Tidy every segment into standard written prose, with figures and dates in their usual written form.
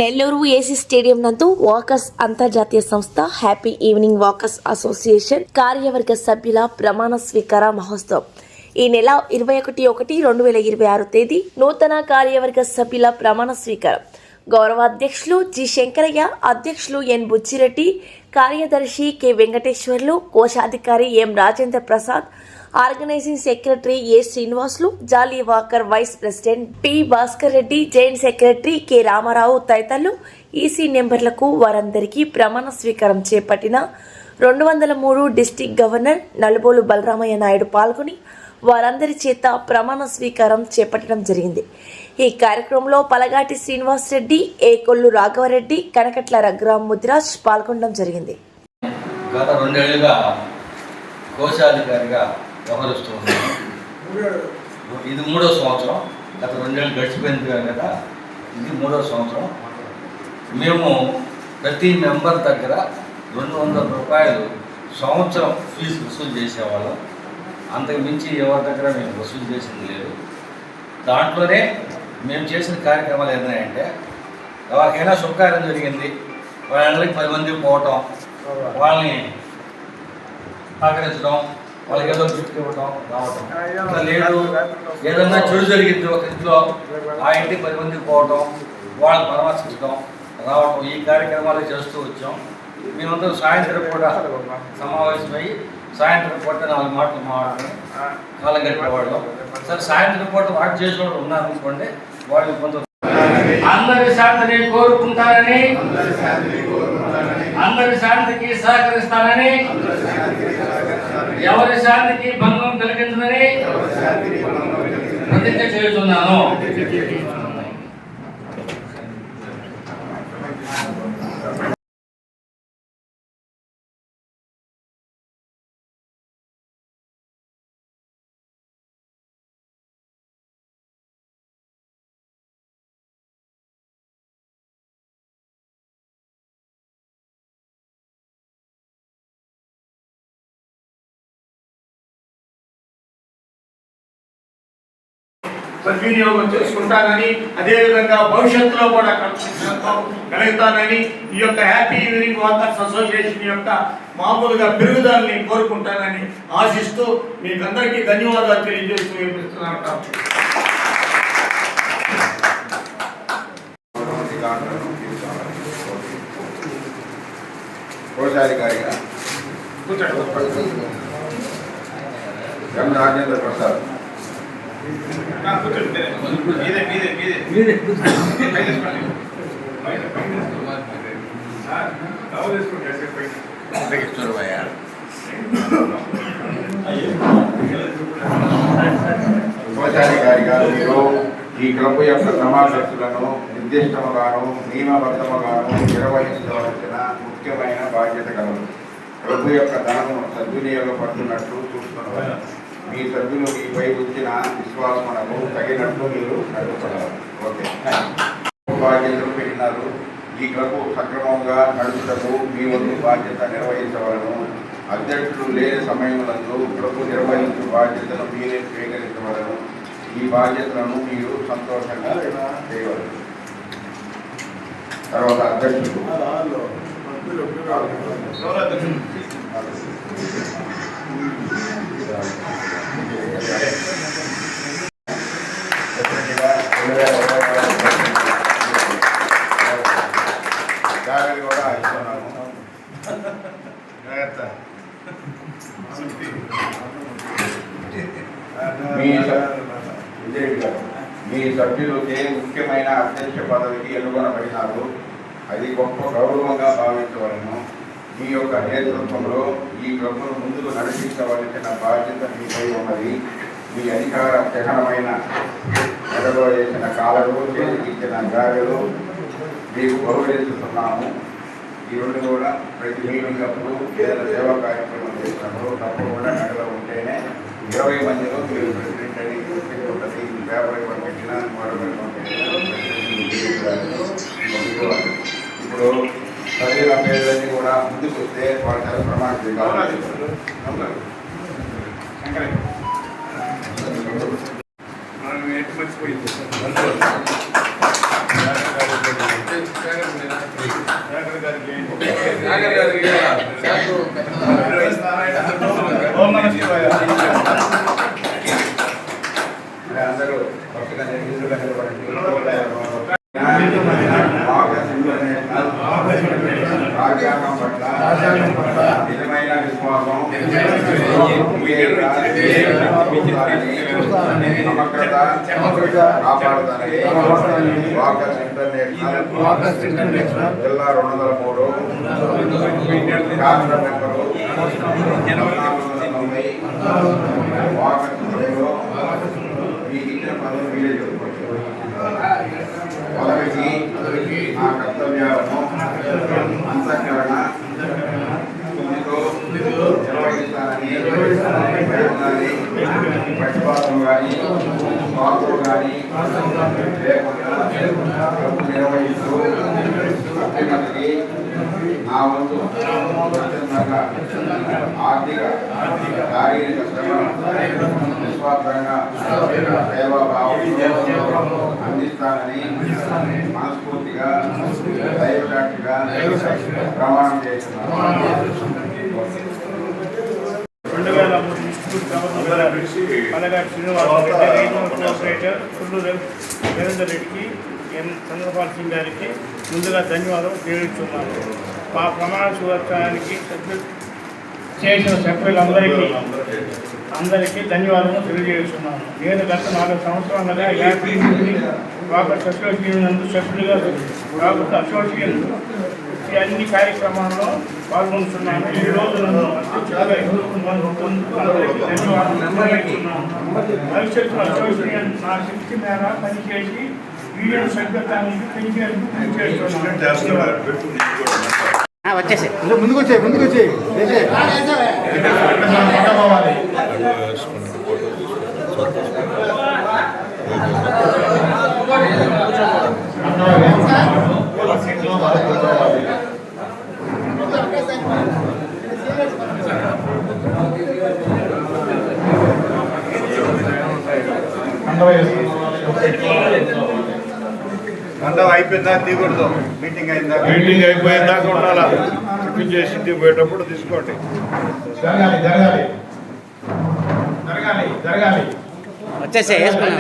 Nellore AC stadium నందు walkers అంతర్జాతీయ సంస్థ హ్యాపీ ఈవినింగ్ వాకర్స్ అసోసియేషన్ కార్యవర్గ సభ్యుల ప్రమాణ స్వీకార మహోత్సవం ఈ నెల 21/1/2026 తేదీ నూతన కార్యవర్గ సభ్యుల ప్రమాణ స్వీకారం. గౌరవ అధ్యక్షులు జి శంకరయ్య, అధ్యక్షులు ఎన్ బుచ్చిరెడ్డి, కార్యదర్శి కె వెంకటేశ్వర్లు, కోశాధికారి M Rajendra Prasad, organising secretary A Srinivasulu, jolly walker vice president P Bhaskar Reddy, joint secretary K Ramarao తదితరులు ఈసీ నెంబర్లకు వారందరికీ ప్రమాణ స్వీకారం చేపట్టిన 203 డిస్టిక్ గవర్నర్ నలుబోలు బలరామయ్య నాయుడు పాల్గొని వారందరి చేత ప్రమాణ స్వీకారం చేపట్టడం జరిగింది. ఈ కార్యక్రమంలో పలగాటి శ్రీనివాస్ రెడ్డి, ఏ కొల్లు రాఘవరెడ్డి, కనకట్ల రఘురామ్ ముదిరాజ్ పాల్గొనడం జరిగింది. గత 2 ఏళ్లుగా కోశాధికారిగా వ్యవహరిస్తూ ఉన్నాను. ఇది 3వ సంవత్సరం. గత 2 ఏళ్ళు గడిచిపోయింది కదా, ఇది 3వ సంవత్సరం. మేము ప్రతి మెంబర్ దగ్గర 200 రూపాయలు సంవత్సరం ఫీజు వసూలు చేసేవాళ్ళం. అంతకు మించి ఎవరి దగ్గర మేము వసూలు చేసింది లేదు. దాంట్లోనే మేము చేసిన కార్యక్రమాలు ఏంటంటే, ఎవరికైనా శుభకార్యం జరిగింది, వాళ్ళకి 10 మంది పోవటం, వాళ్ళని సహకరించడం, వాళ్ళకి ఏదో గిఫ్ట్ ఇవ్వటం, రావటం. అట్లా లేదు, ఏదన్నా చెడు జరిగింది ఒక ఇంట్లో, ఆ ఇంటికి 10 మందికి పోవటం, వాళ్ళని పరామర్శించడం, రావటం, ఈ కార్యక్రమాలు చేస్తూ వచ్చాం. మేమందరూ సాయంత్రం కూడా సమావేశమై సాయంత్రం పూట 4 మాటలు మాట్లాడుకుని కాలం గడిపేవాళ్ళం. సరే, సాయంత్రం పూట వాటి చేసేవాళ్ళు ఉన్నారనుకోండి, వాళ్ళు కొంత అందరి శాంతిని కోరుకుంటారని, అందరి శాంతికి సహకరిస్తానని, ఎవరి శాంతికి భంగం కలిగించదని ప్రతిజ్ఞ చేస్తున్నాను. సద్వినియోగం చేసుకుంటానని, అదేవిధంగా భవిష్యత్తులో కూడా కలుగుతానని, ఈ యొక్క హ్యాపీ ఈవినింగ్ వాకర్స్ అసోసియేషన్ యొక్క మామూలుగా పెరుగుదలని కోరుకుంటానని ఆశిస్తూ మీకు అందరికీ ధన్యవాదాలు తెలియజేస్తూ వినిపిస్తున్నాను. కోశాధికారిగా ఎం రాజేంద్ర ప్రసాద్, కోశాధికారిగా మీరు ఈ క్లబ్ యొక్క సమావేశాలను నిర్దిష్టముగాను నియమబద్ధముగాను నిర్వహించవలసిన ముఖ్యమైన బాధ్యత కలదు. క్లబ్ యొక్క ధనము సద్వినియోగపడుతున్నట్లు చూస్తున్నారు. మీ సభ్యులు మీపై ఉంచిన విశ్వాసమునకు తగినట్లు మీరు నడుపుతున్నారు. ఓకే, బాధ్యతలు పెట్టినారు. ఈ క్లబ్ సక్రమంగా నడుపుటకు మీ వంతు బాధ్యత నిర్వహించవలను. అధ్యక్షులు లేని సమయములందు క్లబ్ నిర్వహించే బాధ్యతను మీరే స్వీకరించవలను. ఈ బాధ్యతలను మీరు సంతోషంగా చేయవలను. తర్వాత అధ్యక్షులు జాగ్రత్త కూడా ఇస్తున్నాము. మీ సభ్యులకే ముఖ్యమైన అధ్యక్ష పదవికి ఎన్నుకొనబడినారు. అది గొప్ప గౌరవంగా భావించవలను. మీ యొక్క నేతృత్వంలో ఈ క్లబ్ను ముందుకు నడిపించవలసిన బాధ్యత మీపై ఉన్నది. మీ అధికార చిహ్నమైన మెడలో వేసిన కాలలు, చేతికిచ్చిన గారెలు మీకు బహుకరిస్తున్నాము. ఈ 2 కూడా ప్రతి మీటింగ్ అప్పుడు ఏదైనా సేవా కార్యక్రమం చేసినప్పుడు తప్పకుండా మెడలో ఉంటేనే 20 మందిలో మీరు ప్రెసిడెంట్ అని ఉంటుంది. 50 మంది పెట్టినా 3 ఇప్పుడు ప్రజల పేర్లన్నీ కూడా ముందుకు వస్తే వాళ్ళ చాలా ప్రమాణం చేయాలి. మర్చిపోయింది. సమగ్రత కాపాడుతానని వాకర్స్ ఇంటర్నేషనల్ జిల్లా 203 రాష్ట్ర మెంబరు 1490 వాకర్స్ మీకు ఇచ్చిన పదవి మీరే చెప్పుకోవచ్చు. పదవికి నా కర్తవ్యాలను అంతఃకరణ నిర్వహిస్తానని పక్షపాతం కానీ స్వార్థం కానీ లేకుండా నిర్వహిస్తూ అభ్యున్నతికి నా వంతు స్వచ్ఛందంగా ఆర్థిక శారీరక శ్రమ నిస్వార్థంగా సేవాభావంతో అందిస్తానని మనస్ఫూర్తిగా దైవసాక్షిగా ప్రమాణం చేస్తున్నాను. 2003 institute governor Palagati Srinivasareddy, regional cooperator Kulluru Raveender రెడ్డికి, ఎన్ చంద్రపాల్ సింగ్ గారికి ముందుగా ధన్యవాదాలు తెలియజేస్తున్నాను. మా ప్రమాణ స్వీకారానికి చేసిన సభ్యులందరికీ ధన్యవాదాలు తెలియజేస్తున్నాను. నేను గత 4 సంవత్సరాలుగా యాభై వాకర్స్ అసోసియేషన్ నందు సభ్యులుగా వాకర్స్ అసోసియేషన్ అన్ని కార్యక్రమాల్లో పాల్గొంటున్నాను. ఈ రోజు నన్ను భవిష్యత్తులో అసోసియేషన్ నా శక్తి మేర పనిచేసి యూనియన్ సభ్యత్వాన్ని పెంచేందుకు కృషి చేస్తున్నాను. వచ్చేసి ముందుకు వచ్చే అందరం అయిపోయిందా దిగకూడదు. మీటింగ్ అయిపోయేదాకా ఉండాలా. టిఫిన్ చేసి ఇంటికి పోయేటప్పుడు తీసుకోండి. జరగాలి వచ్చేసి వేసుకున్నాం.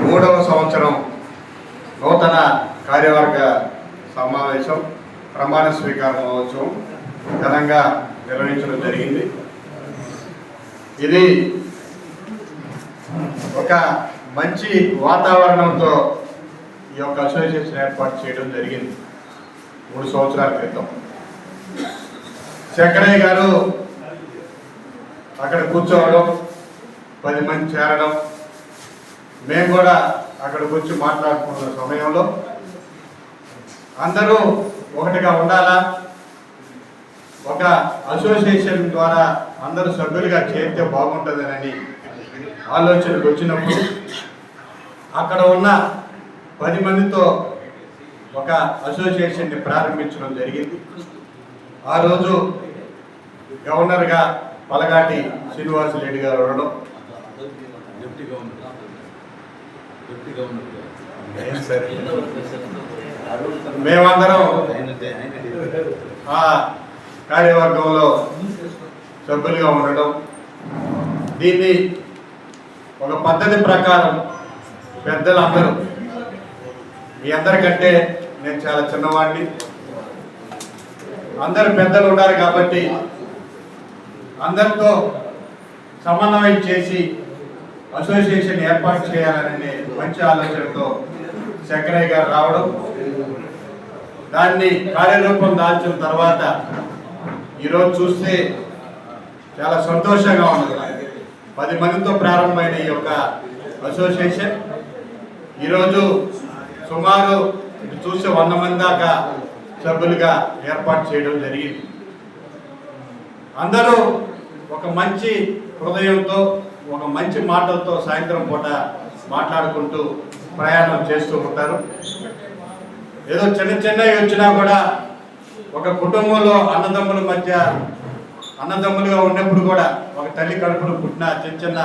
మూడవ సంవత్సరం నూతన కార్యవర్గ సమావేశం ప్రమాణ స్వీకార మహోత్సవం ఘనంగా నిర్వహించడం జరిగింది. ఇది ఒక మంచి వాతావరణంతో ఈ యొక్క అసోసియేషన్ ఏర్పాటు చేయడం జరిగింది 3 సంవత్సరాల క్రితం. శంకరయ్య గారు అక్కడ కూర్చోవడం, 10 మంది చేరడం, మేము కూడా అక్కడికి వచ్చి మాట్లాడుకున్న సమయంలో అందరూ ఒకటిగా ఉండాలా, ఒక అసోసియేషన్ ద్వారా అందరూ సభ్యులుగా చేరితే బాగుంటుందని ఆలోచనకు వచ్చినప్పుడు అక్కడ ఉన్న 10 మందితో ఒక అసోసియేషన్ని ప్రారంభించడం జరిగింది. ఆ రోజు గవర్నర్గా పలగాటి శ్రీనివాసరెడ్డి గారు ఉండడం, మేమందరం ఆ కార్యవర్గంలో సభ్యులుగా ఉండడం, దీన్ని ఒక పద్ధతి ప్రకారం పెద్దలందరూ, మీ అందరికంటే నేను చాలా చిన్నవాడిని, అందరు పెద్దలు ఉన్నారు కాబట్టి అందరితో సమన్వయం చేసి అసోసియేషన్ ఏర్పాటు చేయాలనే మంచి ఆలోచనతో శంకరయ్య గారు రావడం, దాన్ని కార్యరూపం దాల్చిన తర్వాత ఈరోజు చూస్తే చాలా సంతోషంగా ఉన్నది. 10 మందితో ప్రారంభమైన ఈ యొక్క అసోసియేషన్ ఈరోజు సుమారు చూస్తే 100 మంది దాకా సభ్యులుగా ఏర్పాటు చేయడం జరిగింది. అందరూ ఒక మంచి హృదయంతో, ఒక మంచి మాటలతో సాయంత్రం పూట మాట్లాడుకుంటూ ప్రయాణం చేస్తూ ఉంటారు. ఏదో చిన్నవి వచ్చినా కూడా ఒక కుటుంబంలో అన్నదమ్ముల మధ్య అన్నదమ్ములుగా ఉన్నప్పుడు కూడా ఒక తల్లి కడుపులో పుట్టిన చిన్న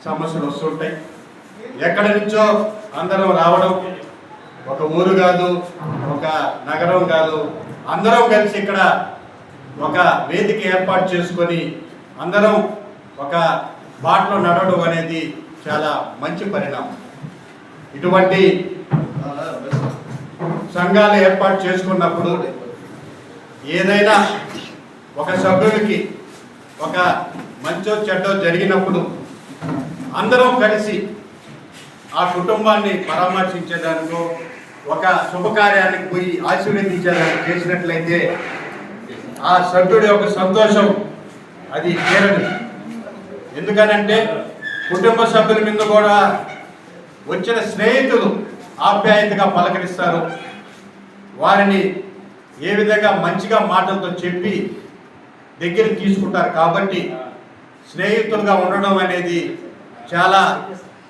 సమస్యలు వస్తుంటాయి. ఎక్కడి నుంచో అందరం రావడం, ఒక ఊరు కాదు, ఒక నగరం కాదు, అందరం కలిసి ఇక్కడ ఒక వేదిక ఏర్పాటు చేసుకొని అందరం ఒక బాటలో నడవడం అనేది చాలా మంచి పరిణామం. ఇటువంటి సంఘాలు ఏర్పాటు చేసుకున్నప్పుడు ఏదైనా ఒక సభ్యుడికి ఒక మంచో చెడ్డో జరిగినప్పుడు అందరం కలిసి ఆ కుటుంబాన్ని పరామర్శించేదానికో ఒక శుభకార్యానికి పోయి ఆశీర్వదించేదానికి చేసినట్లయితే ఆ సభ్యుడి యొక్క సంతోషం అది తీరదు. ఎందుకనంటే కుటుంబ సభ్యుల మీద కూడా వచ్చిన స్నేహితులు ఆప్యాయతగా పలకరిస్తారు, వారిని ఏ విధంగా మంచిగా మాటలతో చెప్పి దగ్గరికి తీసుకుంటారు. కాబట్టి స్నేహితులుగా ఉండడం అనేది చాలా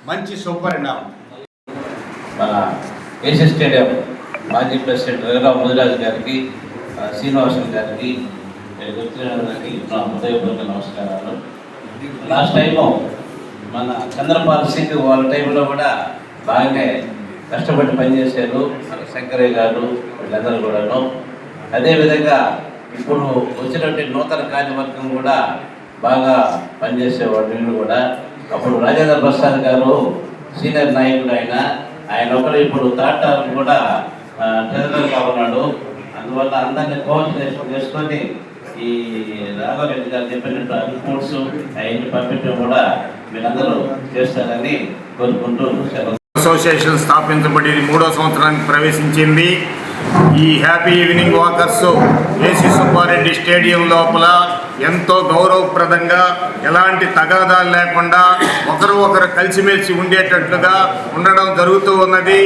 మంచి సుపరిణామం. మన ఏసీ స్టేడియం మాజీ ప్రెసిడెంట్ రఘురామ్ ముదిరాజు గారికి, శ్రీనివాసులు గారికి, గారికి నా హృదయపూర్వక నమస్కారాలు. లాస్ట్ టైము మన చంద్రపాల్ సింగ్ వాళ్ళ టైంలో కూడా బాగానే కష్టపడి పనిచేశారు మన శంకరయ్య గారు, వీళ్ళందరూ కూడాను. అదేవిధంగా ఇప్పుడు వచ్చినటువంటి నూతన కార్యవర్గం కూడా బాగా పనిచేసేవాడు. వీళ్ళు కూడా అప్పుడు రాజేంద్ర ప్రసాద్ గారు సీనియర్ నాయకుడు, ఆయన ఒకరు ఇప్పుడు థర్డ్ టర్మ్ కూడా ట్రెజరర్గా ఉన్నాడు. అందువల్ల అందరినీ కోఆర్డినేషన్ చేసుకొని ఈ రాఘవరెడ్డి గారు చెప్పినట్టు రిపోర్ట్స్ అవన్నీ పంపించడం కూడా మీరందరూ చేస్తారని కోరుకుంటూ అసోసియేషన్ స్థాపించబడి 3వ సంవత్సరానికి ప్రవేశించింది. ఈ happy evening walkers AC Subbareddy stadium లోపల ఎంతో గౌరవప్రదంగా ఎలాంటి తగాదాలు లేకుండా ఒకరు కలిసిమెలిసి ఉండేటట్లుగా ఉండడం జరుగుతూ ఉన్నది.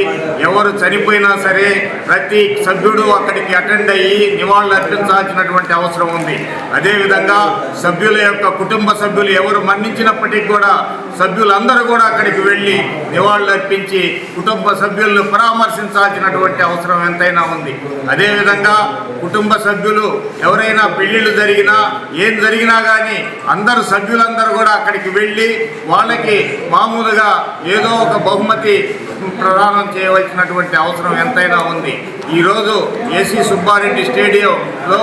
ఎవరు చనిపోయినా సరే ప్రతి సభ్యుడు అక్కడికి అటెండ్ అయ్యి నివాళులు అర్పించాల్సినటువంటి అవసరం ఉంది. అదేవిధంగా సభ్యుల యొక్క కుటుంబ సభ్యులు ఎవరు మరణించినప్పటికీ కూడా సభ్యులందరూ కూడా అక్కడికి వెళ్ళి నివాళులు అర్పించి కుటుంబ సభ్యులను పరామర్శించాల్సినటువంటి అవసరం ఎంతైనా ఉంది. అదేవిధంగా కుటుంబ సభ్యులు ఎవరైనా పెళ్లిళ్ళు జరిగినా ఏం జరిగినా కానీ అందరు సభ్యులందరూ కూడా అక్కడికి వెళ్ళి వాళ్ళకి మామూలుగా ఏదో ఒక బహుమతి ప్రదానం చేయవలసినటువంటి అవసరం ఎంతైనా ఉంది. ఈరోజు ఏసీ సుబ్బారెడ్డి స్టేడియంలో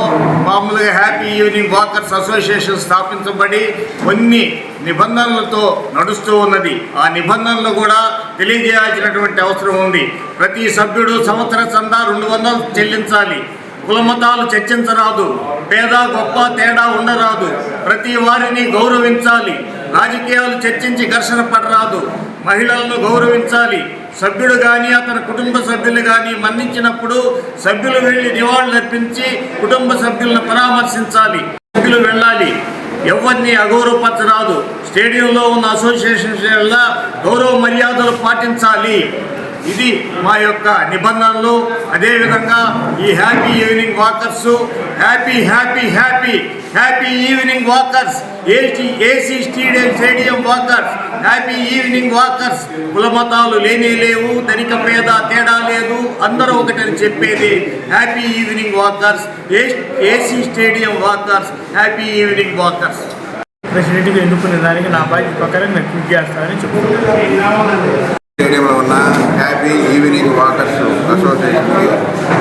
మామూలుగా హ్యాపీ ఈవినింగ్ వాకర్స్ అసోసియేషన్ స్థాపించబడి కొన్ని నిబంధనలతో నడుస్తూ ఉన్నది. ఆ నిబంధనలు కూడా తెలియజేయాల్సినటువంటి అవసరం ఉంది. ప్రతి సభ్యుడు సంవత్సర చందా 200 చెల్లించాలి. కులమతాలు చర్చించరాదు, పేద గొప్ప తేడా ఉండరాదు, ప్రతి వారిని గౌరవించాలి. రాజకీయాలు చర్చించి ఘర్షణ పడరాదు, మహిళలను గౌరవించాలి. సభ్యుడు కానీ అతని కుటుంబ సభ్యులు కానీ మరణించినప్పుడు సభ్యులు వెళ్ళి నివాళులు అర్పించి కుటుంబ సభ్యులను పరామర్శించాలి. సభ్యులు వెళ్ళాలి, ఎవరిని అగౌరవపరచరాదు. స్టేడియంలో ఉన్న అసోసియేషన్ గౌరవ మర్యాదలు పాటించాలి. ఇది మా యొక్క నిబంధనలు. అదేవిధంగా ఈ happy evening walkers happy happy happy happy evening walkers AC stadium walkers happy evening walkers. కులమతాలు లేవు, ధనిక పేద తేడా లేదు, అందరూ ఒకటని చెప్పేది happy evening walkers AC stadium walkers happy evening walkers. ప్రెసిడెంట్గా ఎన్నుకునే దానికి నా బాధ్యత ప్రకారం నేను కృషి చేస్తానని చెప్తున్నాను. స్టేడియంలో ఉన్న హ్యాపీ ఈవినింగ్ వాకర్స్ అసోసియేషన్కి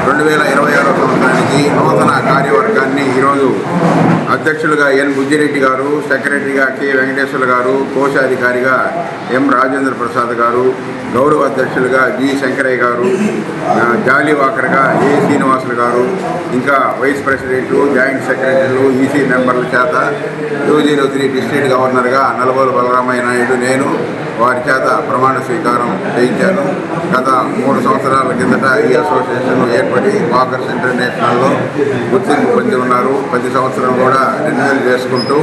2026 సంవత్సరానికి నూతన కార్యవర్గాన్ని ఈరోజు అధ్యక్షులుగా ఎన్ బుజ్జిరెడ్డి గారు, సెక్రటరీగా కె వెంకటేశ్వర గారు, కోశాధికారిగా ఎం రాజేంద్ర ప్రసాద్ గారు, గౌరవ అధ్యక్షులుగా జి శంకరయ్య గారు, జాలీ వాకర్గా ఏ శ్రీనివాసులు గారు, ఇంకా వైస్ ప్రెసిడెంట్లు, జాయింట్ సెక్రటరీలు, ఈసీ మెంబర్ల చేత 203 డిస్ట్రిక్ట్ గవర్నర్గా నల్లబోలు బలరామయ్య నాయుడు నేను వారి చేత ప్రమాణ స్వీకారం చేయించాను. గత 3 సంవత్సరాల కిందట ఈ అసోసియేషన్ ఏర్పడి వాకర్స్ ఇంటర్నేషనల్లో గుర్తింపు పొంది ఉన్నారు. ప్రతి సంవత్సరం కూడా రెన్యువల్ చేసుకుంటూ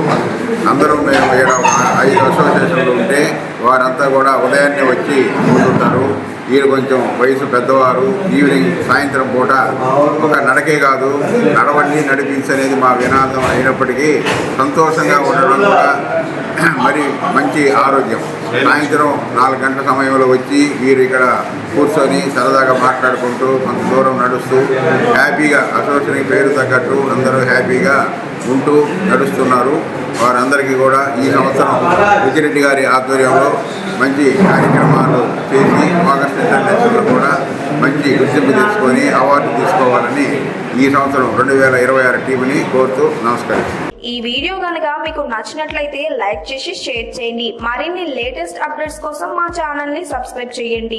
అందరూ మేము 5 అసోసియేషన్లు ఉంటే వారంతా కూడా ఉదయాన్నే వచ్చి కూర్చుంటారు. వీరు కొంచెం వయసు పెద్దవారు. ఈవినింగ్ సాయంత్రం పూట ఒక నడకే కాదు నడవండి నడిపించనేది మా వినాదం అయినప్పటికీ సంతోషంగా ఉండడం కూడా మరి మంచి ఆరోగ్యం. సాయంత్రం 4 గంటల సమయంలో వచ్చి వీరు ఇక్కడ కూర్చొని సరదాగా మాట్లాడుకుంటూ కొంత దూరం నడుస్తూ హ్యాపీగా అసోసియేషన్ పేరు తగ్గట్టు అందరూ హ్యాపీగా ఉంటూ నడుస్తున్నారు. వారందరికీ కూడా ఈ సంవత్సరం విజయరెడ్డి గారి ఆధ్వర్యంలో మంచి కార్యక్రమాలు చేసి ఆగస్టు ఇంటర్నేషనల్లో కూడా మంచి గుర్తింపు తీసుకొని అవార్డు తీసుకోవాలని ఈ సంవత్సరం 2026 టీంని కోరుతూ నమస్కరిస్తున్నాను. ఈ వీడియో కనుక మీకు నచ్చినట్లయితే లైక్ చేసి షేర్ చేయండి. మరిన్ని లేటెస్ట్ అప్డేట్స్ కోసం మా ఛానల్ ని సబ్స్క్రైబ్ చేయండి.